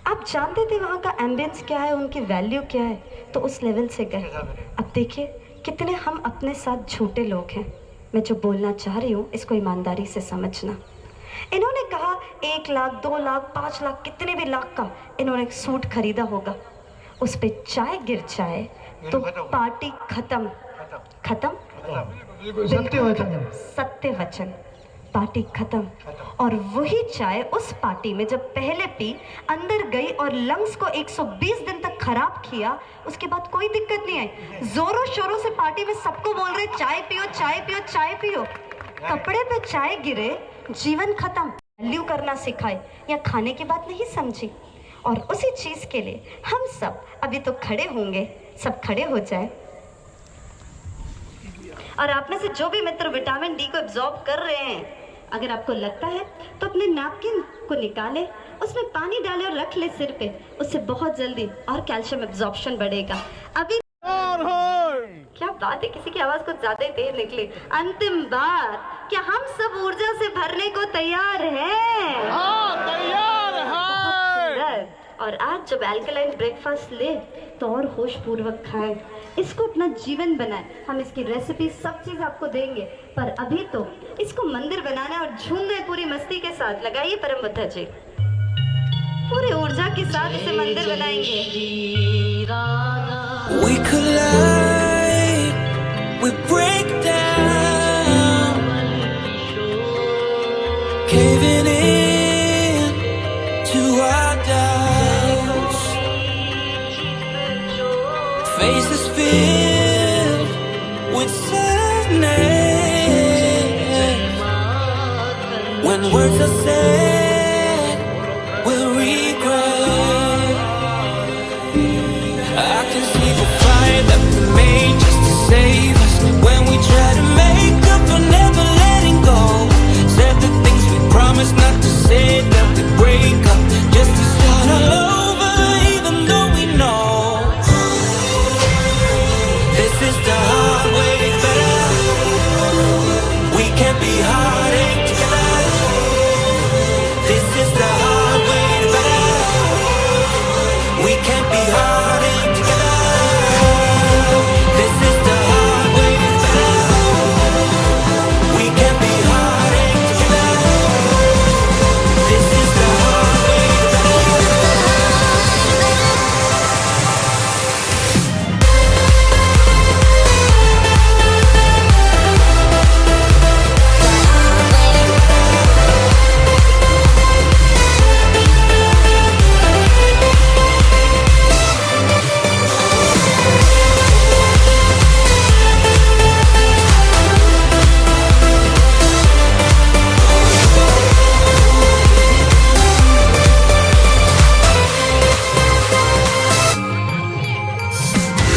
आप जानते थे वहाँ का एम्बियंस क्या है, उनकी वैल्यू क्या है, तो उस लेवल से गए। अब देखिए कितने हम अपने साथ झूठे लोग हैं। मैं जो बोलना चाह रही हूँ इसको ईमानदारी से समझना। इन्होंने कहा 1 लाख, 2 लाख, 5 लाख, कितने भी लाख का इन्होंने सूट खरीदा होगा, उस पे चाय गिर जाए तो पार्टी खत्म। खत्म, सत्य वचन, सत्य वचन, पार्टी खत्म। और वही चाय उस पार्टी में जब पहले पी, अंदर गई और लंग्स को 120 दिन तक खराब किया, उसके बाद कोई दिक्कत नहीं आई। जोरों शोरों से पार्टी में सबको बोल रहे चाय पियो, चाय पियो, चाय पियो। कपड़े पे चाय गिरे, जीवन खत्म। वैल्यू करना सिखाए या खाने की बात नहीं समझी। और उसी चीज के लिए हम सब अभी तो खड़े होंगे, सब खड़े हो जाए। और आप में से जो भी मित्र विटामिन डी को एब्जॉर्ब कर रहे हैं, अगर आपको लगता है तो अपने नैपकिन को निकाले, उसमें पानी डाले और रख ले सिर पे, उससे बहुत जल्दी और कैल्शियम एब्जॉर्प्शन बढ़ेगा। अभी क्या बात है, किसी की आवाज कुछ ज्यादा ही तेज निकली। अंतिम बार, क्या हम सब ऊर्जा से भरने को तैयार हैं? हाँ, तैयार है। और आज जब एल्कलाइन ब्रेकफास्ट ले तो और होश पूर्वक खाएं, इसको अपना जीवन बनाएं। हम इसकी रेसिपी सब चीज आपको देंगे, पर अभी तो इसको मंदिर बनाना और झूमने पूरी मस्ती के साथ। लगाइए परम बुद्धा जी, पूरे ऊर्जा के साथ इसे मंदिर बनाएंगे। We collide, we break down, caving in to our doubts, faces filled with sadness, when words are said, we'll regret. I can see the fire that we made just to save us, when we try to make up for never letting go. Said the things we promised not to say, that we break up just to start all over, even though we know this is the hard way better. We can't be heartache together. This is the hard way better. We can't be heartache together. This is the hard way better. We can't be heartache together. This is the hard way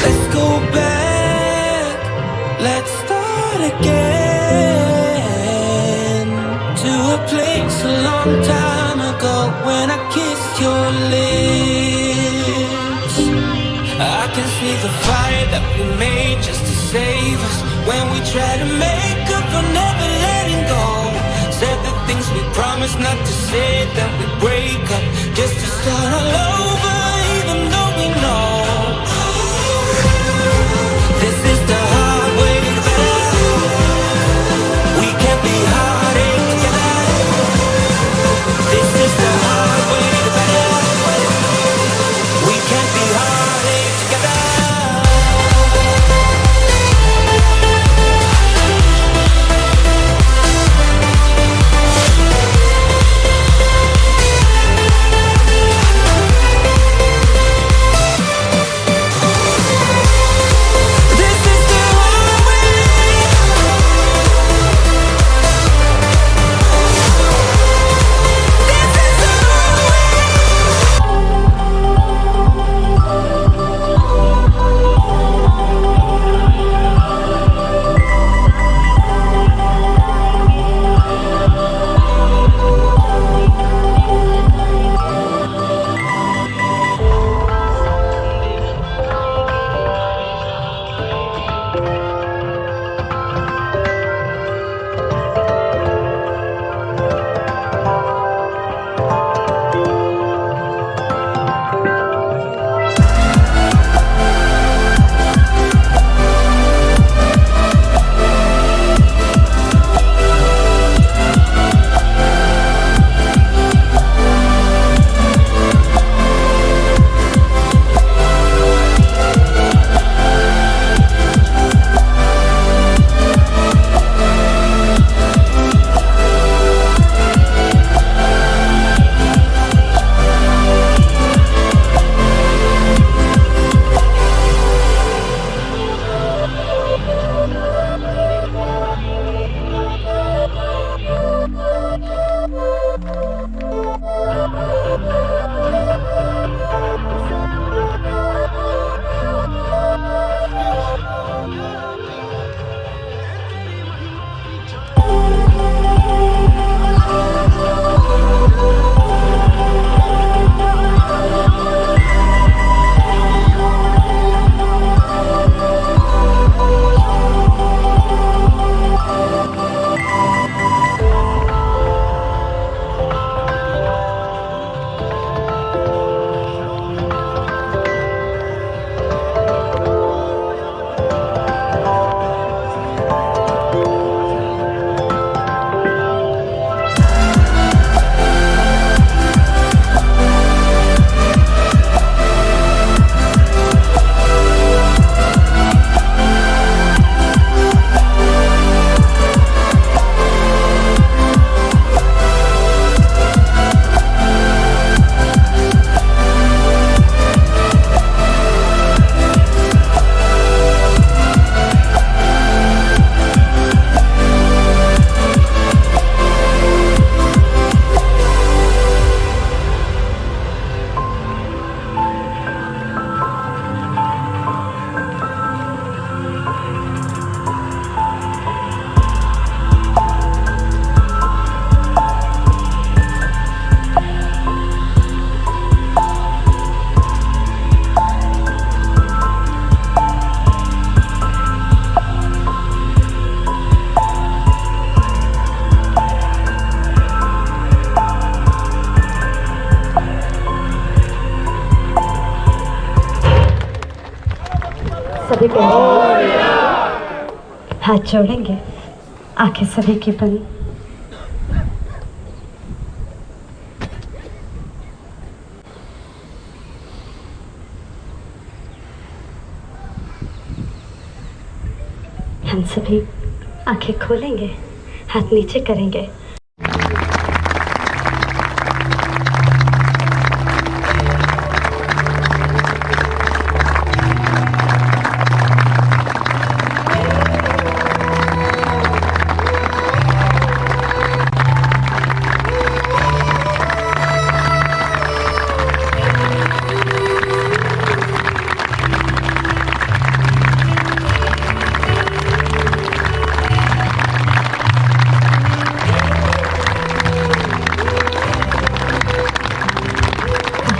Let's go back, let's start again, to a place a long time ago when I kissed your lips. I can see the fire that we made just to save us, when we try to make up for never letting go. Said the things we promised not to say, that we break up just to start all over, even though we know this is the hard way better. We can't be heartache together. This is the hard way better. We can't be heartache together. सभी कहेंगे, हाथ जोड़ेंगे, आंखें सभी की बंद। हम सभी आंखें खोलेंगे, हाथ नीचे करेंगे।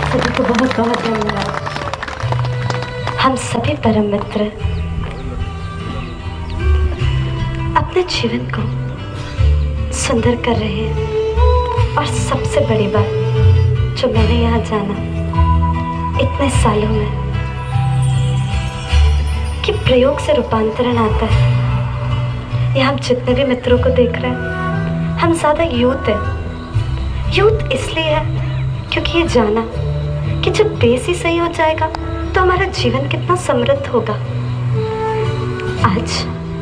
सभी को बहुत बहुत धन्यवाद। हम सभी परम मित्र अपने जीवन को सुंदर कर रहे हैं। और सबसे बड़ी बात जो मैंने यहाँ जाना इतने सालों में, कि प्रयोग से रूपांतरण आता है। यहाँ हम जितने भी मित्रों को देख रहे हैं, हम ज़्यादा यूथ है। यूथ इसलिए है क्योंकि ये जाना कि जब बेस ही सही हो जाएगा तो हमारा जीवन कितना समृद्ध होगा। आज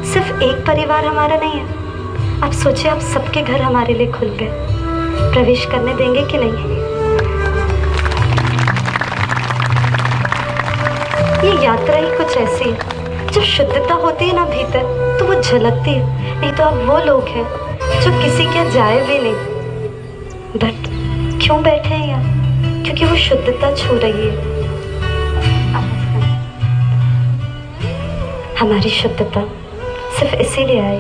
सिर्फ एक परिवार हमारा नहीं है। आप सोचिए, आप सबके घर हमारे लिए खुल गए। प्रवेश करने देंगे कि नहीं? ये यात्रा ही कुछ ऐसी है, जब शुद्धता होती है ना भीतर तो वो झलकती है। नहीं तो आप वो लोग हैं जो किसी के जाए भी नहीं, बट क्यों बैठे हैं यहाँ? क्योंकि वो शुद्धता छू रही है। हमारी शुद्धता सिर्फ इसीलिए आई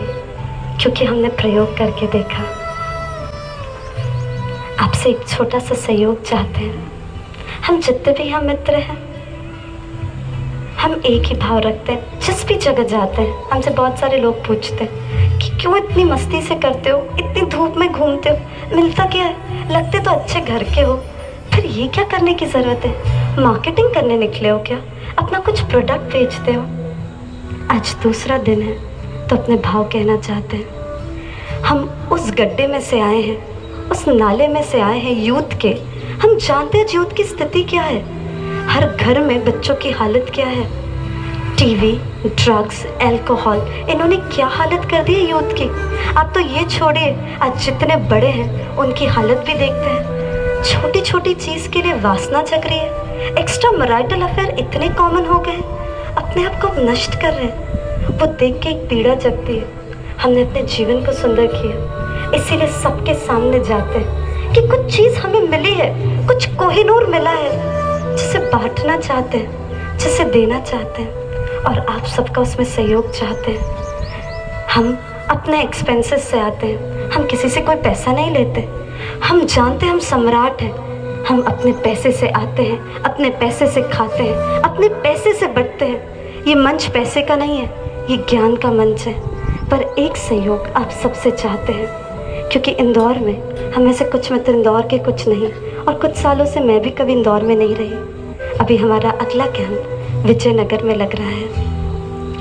क्योंकि हमने प्रयोग करके देखा। आपसे एक छोटा सा सहयोग चाहते हैं। हम जितने भी हम मित्र हैं, हम एक ही भाव रखते हैं। जिस भी जगह जाते हैं, हमसे बहुत सारे लोग पूछते हैं कि क्यों इतनी मस्ती से करते हो, इतनी धूप में घूमते हो, मिलता क्या है? लगते तो अच्छे घर के हो, फिर ये क्या करने की ज़रूरत है? मार्केटिंग करने निकले हो क्या? अपना कुछ प्रोडक्ट बेचते हो? आज दूसरा दिन है तो अपने भाव कहना चाहते हैं। हम उस गड्ढे में से आए हैं, उस नाले में से आए हैं यूथ के। हम जानते हैं यूथ की स्थिति क्या है। हर घर में बच्चों की हालत क्या है। टीवी, ड्रग्स, अल्कोहल, इन्होंने क्या हालत कर दी है यूथ की। आप तो ये छोड़िए, आज जितने बड़े हैं उनकी हालत भी देखते हैं। छोटी छोटी चीज़ के लिए वासना जग रही है। एक्स्ट्रा मैरिटल अफेयर इतने कॉमन हो गए, अपने आप को नष्ट कर रहे हैं। वो देख के एक पीड़ा जगती है। हमने अपने जीवन को सुंदर किया, इसीलिए सबके सामने जाते हैं कि कुछ चीज़ हमें मिली है, कुछ कोहिनूर मिला है, जिसे बांटना चाहते हैं, जिसे देना चाहते हैं, और आप सबका उसमें सहयोग चाहते हैं। हम अपने एक्सपेंसेस से आते हैं, हम किसी से कोई पैसा नहीं लेते। हम जानते हैं हम सम्राट हैं। हम अपने पैसे से आते हैं, अपने पैसे से खाते हैं, अपने पैसे से बढ़ते हैं। ये मंच पैसे का नहीं है, ये ज्ञान का मंच है। पर एक सहयोग आप सबसे चाहते हैं, क्योंकि इंदौर में हमें से कुछ मित्र इंदौर के, कुछ नहीं, और कुछ सालों से मैं भी कभी इंदौर में नहीं रही। अभी हमारा अगला कैंप विजयनगर में लग रहा है,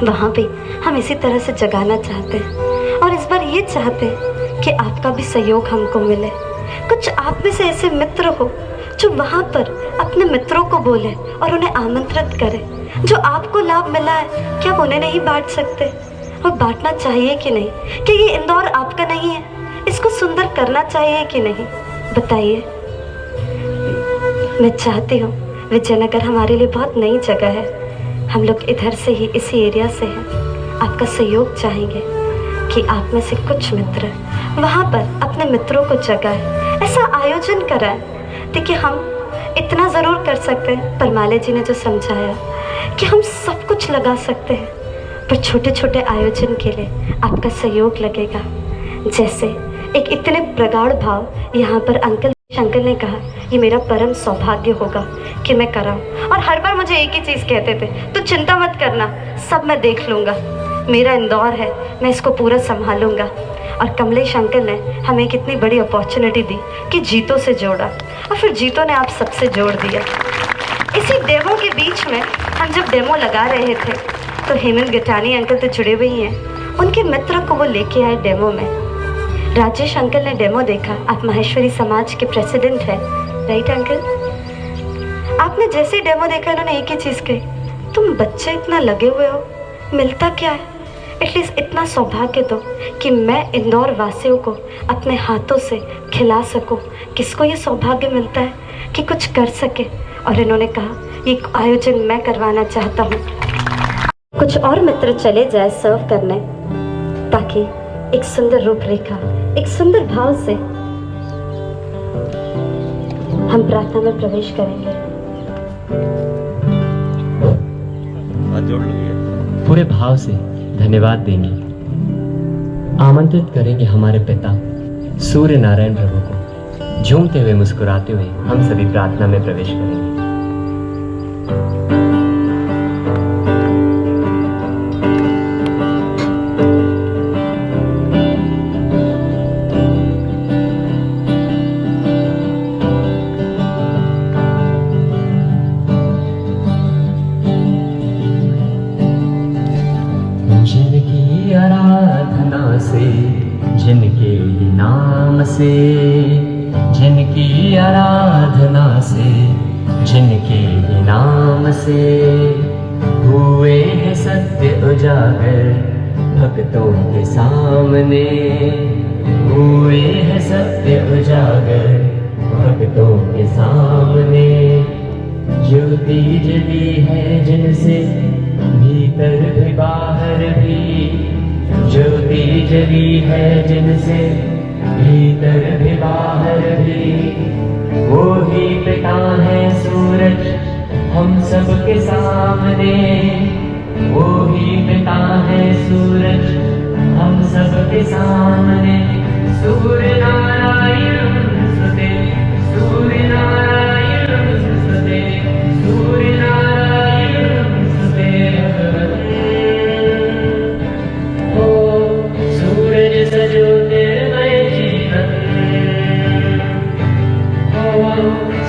वहाँ भी हम इसी तरह से जगाना चाहते हैं। और इस बार ये चाहते हैं कि आपका भी सहयोग हमको मिले। कुछ आप में से ऐसे मित्र हो जो वहाँ पर अपने मित्रों को बोले और उन्हें आमंत्रित करें। जो आपको लाभ मिला है, क्या आप उन्हें नहीं बांट सकते? और बांटना चाहिए कि नहीं? कि ये इंदौर आपका नहीं है, इसको सुंदर करना चाहिए कि नहीं? बताइए। मैं चाहती हूँ, विजयनगर हमारे लिए बहुत नई जगह है। हम लोग इधर से ही, इसी एरिया से हैं। आपका सहयोग चाहेंगे कि आप में से कुछ मित्र वहाँ पर अपने मित्रों को जगाएं, ऐसा आयोजन कराएं। देखिए, हम इतना ज़रूर कर सकते हैं, परमाले जी ने जो समझाया कि हम सब कुछ लगा सकते हैं, पर छोटे छोटे आयोजन के लिए आपका सहयोग लगेगा। जैसे एक इतने प्रगाढ़ भाव यहाँ पर अंकल ने कहा, ये मेरा परम सौभाग्य होगा कि मैं कराऊँ। और हर बार मुझे एक ही चीज़ कहते थे, तो चिंता मत करना, सब मैं देख लूँगा, मेरा इंदौर है, मैं इसको पूरा संभालूँगा। और कमलेश अंकल ने हमें कितनी बड़ी अपॉर्चुनिटी दी कि जीतों से जोड़ा, और फिर जीतों ने आप सबसे जोड़ दिया। इसी डेमो के बीच में हम जब डेमो लगा रहे थे, तो हेमंत गटानी अंकल तो जुड़े हुए ही हैं। उनके मित्र को वो लेके आए डेमो में। राजेश अंकल ने डेमो देखा। आप माहेश्वरी समाज के प्रेसिडेंट हैं, राइट अंकल? आपने जैसे डेमो देखा इन्होंने एक ही चीज़ कही, तुम बच्चे इतना लगे हुए हो, मिलता क्या है? एटलीस्ट इतना सौभाग्य दो कि मैं इंदौर वासियों को अपने हाथों से खिला सकूं। किसको ये सौभाग्य मिलता है कि कुछ कर सके? और इन्होंने कहा ये आयोजन मैं करवाना चाहता हूँ। कुछ और मित्र चले जाए सर्व करने, ताकि एक सुंदर रूपरेखा, एक सुंदर भाव से हम प्रार्थना में प्रवेश करेंगे। पूरे भाव से धन्यवाद देंगे। आमंत्रित करेंगे हमारे पिता सूर्य नारायण प्रभु को। झूमते हुए मुस्कुराते हुए हम सभी प्रार्थना में प्रवेश करेंगे। जिनके नाम से, जिनकी आराधना से, जिनके नाम से हुए हैं सत्य उजागर भक्तों के सामने, हुए हैं सत्य उजागर भक्तों के सामने। ज्योति जली है जिनसे भीतर भी बाहर भी, ज्योति जली है जिनसे भीतर भी बाहर भी। वो ही पिता है सूरज हम सबके सामने, वो ही पिता है सूरज हम सबके सामने। सूर्य नारायण स्तुते, सूर्य नारायण स्तुते, सूर्य नारायण स्तुते भगवते। सूरज सजो निर्मय जीवन,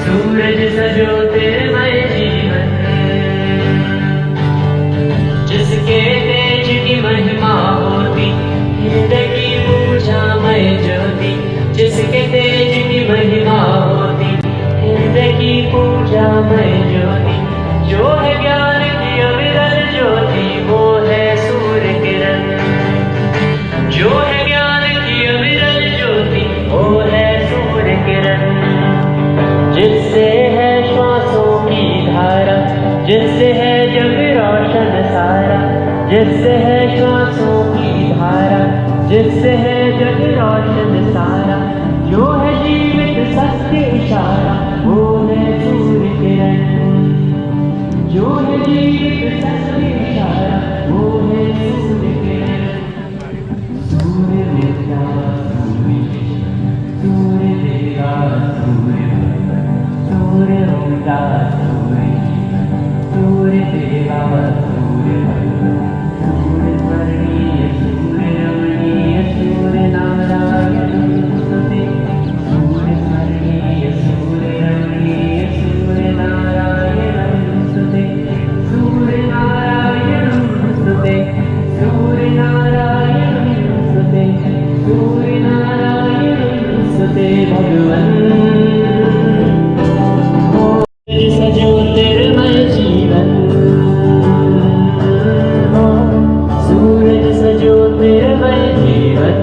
सूरज सजो निर्मय जीवन। जिसके तेज की महिमा होती हृदय की पूजामय ज्योति, जिसके तेज की महिमा होती हृदय की पूजामय ज्योति। जो है ज्ञान की अविरल ज्योति वो है सूर्य किरण, जो है ज्ञान की अविरल ज्योति वो है सूर्य किरण। जिससे है श्वासों की धारा, जिससे है जग रोशन सारा, जिससे है श्वासों की धारा, जिससे है जग रोशन सारा। जो है जीवित सत्य इशारा वो है सूर्य किरण, जो है जीवित सत्य इशारा वो है सूर्य किरण। सूर्य देवता सूर्य, सूर्य देवा सूर्य, सूर्य होता सूर्य, सूर्य देवा सूर्य, सूर्य स्वर्णीय सूर्य रमणीय सूर्य नारायण स्तुते। सूर्य स्वर्णीय सूर्य रमणीय सूर्य नारायण स्तुते, सूर्य नारायण स्तुते, सूर्य नारायण स्तुते, सूर्य नारायण स्तुते भगवन्। सजो निर्मय जीवन, सूरज सजो निर्मय जीवन।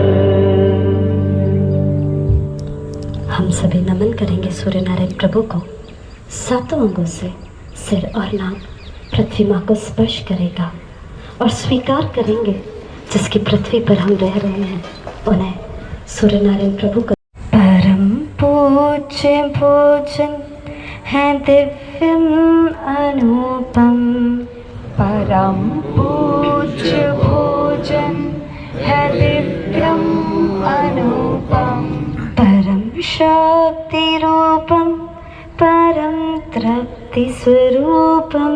हम सभी नमन करेंगे सूर्य नारायण प्रभु को। सातों अंगों से सिर और नाक पृथ्वी माँ को स्पर्श करेगा और स्वीकार करेंगे जिसकी पृथ्वी पर हम रह रहे हैं उन्हें सूर्य नारायण प्रभु का। परम पूज्य भोजन है दिव्यम अनुपम, परम पूज्य भोजन है दिव्यम अनुपम। परम शक्ति रूपम परम तृप्ति स्वरूपम,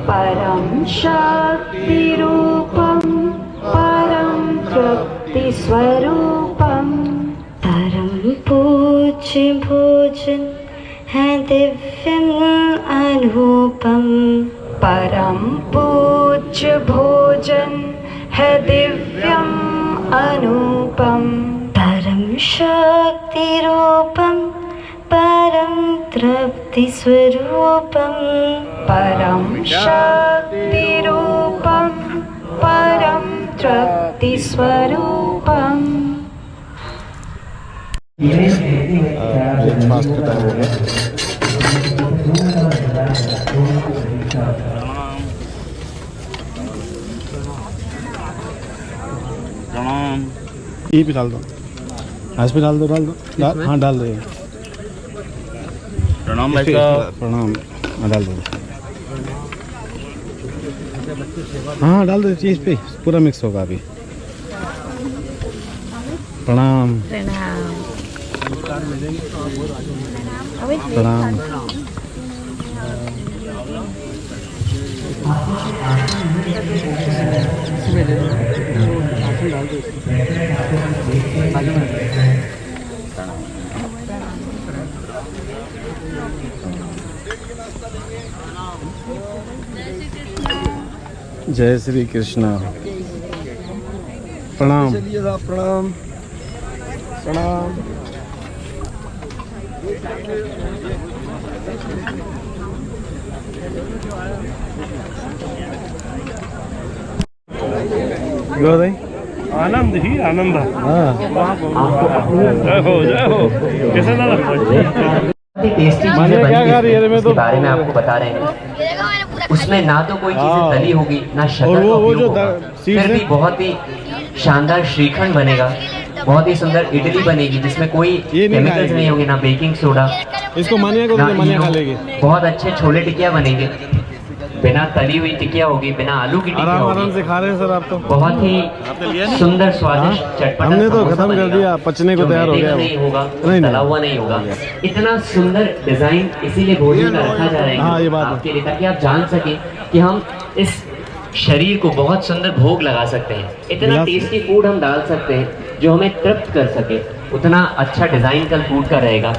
परम शक्ति रूपम परम तृप्ति स्वरूपम। परम पूज्य भोजन है दिव्यम अनुपम, परम पूज्य पूज्य भोजन है दिव्यम अनुपम परम शक्ति रूपम परम तृप्ति स्वरूपम परम शक्ति रूपम परम तृप्ति स्वरूपम। ब्रेकफास्ट का टाइम हो गया। ये भी डाल दो, इस पे डाल दो, हाँ डाल दो। प्रणाम भाई साहब। प्रणाम, हाँ डाल दो, हाँ डाल दो चीज़ पे, पूरा मिक्स होगा अभी। प्रणाम प्रणाम। जय श्री कृष्णा। प्रणाम प्रणाम प्रणाम। आनंद ही आनंद। कैसा लगा? टेस्टी चीजें बनी इसके बारे में आपको बता रहे हैं। उसमें ना तो कोई चीजें तली होगी ना शक्कर का उपयोग होगा, फिर भी बहुत ही शानदार श्रीखंड बनेगा, बहुत ही सुंदर इडली बनेगी जिसमें कोई केमिकल्स नहीं होंगे, ना बेकिंग सोडा, इसको मानिया को मानिया खा लेगी। बहुत अच्छे छोले टिकिया बनेंगे, बिना तली हुई टिकिया होगी, बिना आलू की टिकिया होगी। आराम से खा रहे हैं सर आप तो। बहुत ही सुंदर स्वादिष्ट चटपटा हमने तो खत्म कर दिया, पचने को तैयार हो गया। नहीं होगा, तला हुआ नहीं होगा। इतना सुंदर डिजाइन इसीलिए भोजन का रखा जा रहा है। हाँ, ये बात है। आपके लिए, ताकि आप जान सके कि हम इस शरीर को बहुत सुंदर भोग लगा सकते हैं। इतना टेस्टी फूड हम डाल सकते हैं जो हमें तृप्त कर सके। उतना अच्छा डिजाइन कल फूड का रहेगा।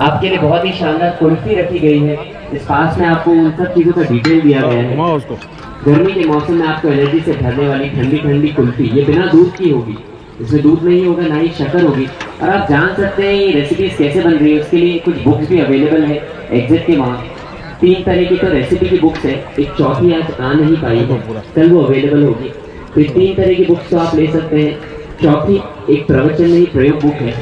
आपके लिए बहुत ही शानदार कुल्फी रखी गई है। इस पास में आपको उन सब चीज़ों का डिटेल दिया गया है। उसको गर्मी के मौसम में आपको एलर्जी से भरने वाली ठंडी ठंडी कुल्फी, ये बिना दूध की होगी, इसमें दूध नहीं होगा, ना ही शक्कर होगी। और आप जान सकते हैं ये रेसिपीज कैसे बन रही है, उसके लिए कुछ बुक्स भी अवेलेबल है एग्जिट के वहाँ। 3 तरह की तो रेसिपी की बुक्स है, एक चौथी आज आ नहीं पाई है, कल वो अवेलेबल होगी। फिर 3 तरह की बुक्स तो आप ले सकते हैं, चौथी एक प्रवचन नहीं प्रयोग बुक है।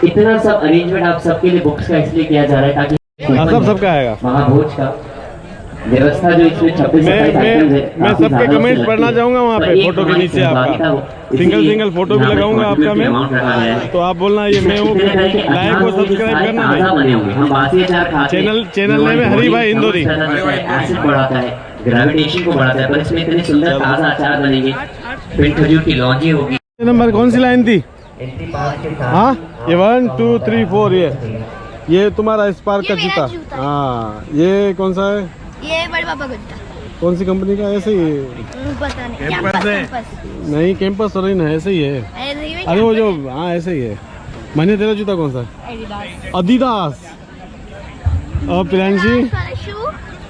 इतना सब अरेंजमेंट आप सबके लिए बुक्स का इसलिए किया जा रहा है ताकि सबका आएगा महाभोज का व्यवस्था जो इसमें 26 मैं सबके कमेंट्स पढ़ना चाहूंगा वहाँ पे, फोटो के नीचे आपका सिंगल फोटो भी लगाऊंगा आपका मैं, तो आप बोलना ये मैं हूँ, लाइक को सब्सक्राइब करना भाई। चैनल नेम है हरी भाई इंदौरी। एसिड बढ़ाता है, ग्रेविटेशन को बढ़ाता है, पर इसमें इतने सुंदर ताजा अचार बनेंगे, फिर खजूर की लौंजी होगी। नंबर कौन सी लाइन थी? हाँ ये 1 2 3 4 ये तुम्हारा स्पार्क का जूता। हाँ ये कौन सा है? ये बड़े पापा का जूता। कौन सी कंपनी का? ऐसे ही पता नहीं, कैंपस नहीं, कैंपस तो नहीं ना, ऐसे ही है। अरे वो जो, हाँ ऐसे ही है। मैंने तेरा जूता कौन सा है? अदिदास। और प्रियांशी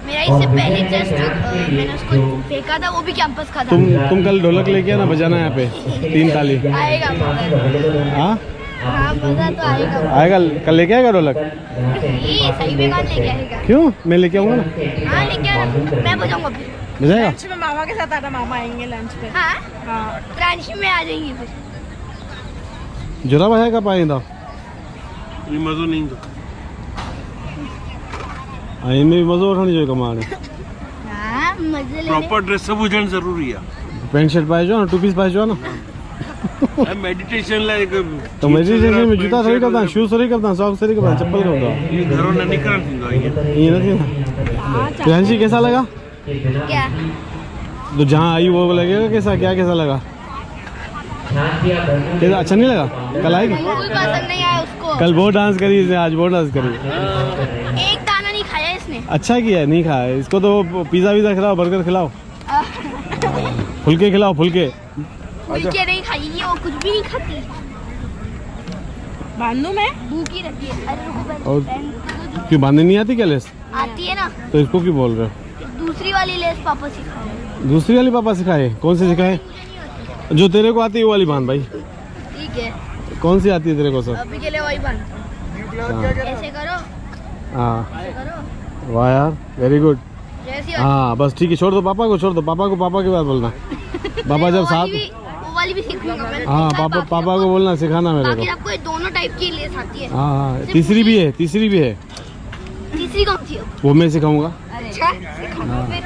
मेरा इससे पहले जस्ट मैंने उसको फेंका था, वो भी कैंपस का था। तुम कल ढोलक लेके आना, बजाना यहाँ पे 3 ताली। आएगा हाँ मजा तो आएगा। आएगा कल लेके आएगा ढोलक? सही में लेके आएगा। क्यों? मैं लेके आऊँगा ना। हाँ लेके मैं बजाऊंगा फिर। बजाएगा? लंच में मामा के साथ आना, मामा आएंगे लंच पे। हाँ लंच में आ जाएंगे फिर। जोरा भाई का पाएंदा ये मज़ो नहीं दो आई में मज़ो उठानी चाहिए कमाने। हाँ मजे लेने। प्रॉपर ड्रेस सब हुजण जरूरी है। पैंट शर्ट पाए जो ना, 2 पीस पाए जो ना। मेडिटेशन लाइक तो मेडिटेशन में जूता थोड़ी करता, शूज थोड़ी करता, सॉक्स थोड़ी करता, चप्पल करता। घरों न निकलण थींदो ये नहीं ना। प्रियांशी कैसा लगा? क्या? तो जहाँ आई वो लगेगा कैसा? क्या कैसा लगा? कैसा? अच्छा नहीं लगा? कल आएगी? बिल्कुल पसंद नहीं आया उसको। कल बहुत डांस करी इसने, आज बहुत डांस करी। एक दाना नहीं खाया इसने। अच्छा किया नहीं खाया इसको, तो पिज्जा विज़ा खिलाओ, बर्गर खिलाओ, फुलके खिलाओ, फुलके नहीं खाएगी वो, कुछ भी नहीं खाती। बांधू में भूखी रहती है। अरे और क्यों बांधने नहीं आती क्या लेस? आती है ना। तो इसको क्यों बोल रहे हो? दूसरी वाली लेस पापा सिखाओ। दूसरी वाली पापा सिखाए? कौन सी सिखाए? जो तेरे को आती है वो वाली बांध भाई। ठीक है। कौन सी आती है तेरे को? सब अभी के लिए वही बांध। ऐसे करो। हाँ ऐसे करो। वाह यार, वेरी गुड। जैसी हाँ बस ठीक है, छोड़ दो पापा को, छोड़ दो पापा को, पापा की बात बोलना। पापा जब साथ, वो वाली भी सीखूंगा मैं। हाँ पापा को बोलना, सिखाना मेरे बाकी को। आपको ये दोनों टाइप की लेस आती है। हाँ तीसरी भी है, तीसरी भी है। तीसरी कौन सी है? वो मैं सिखाऊंगा। अच्छा सिखाऊंगा फिर।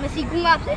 मैं सीखूंगा आपसे।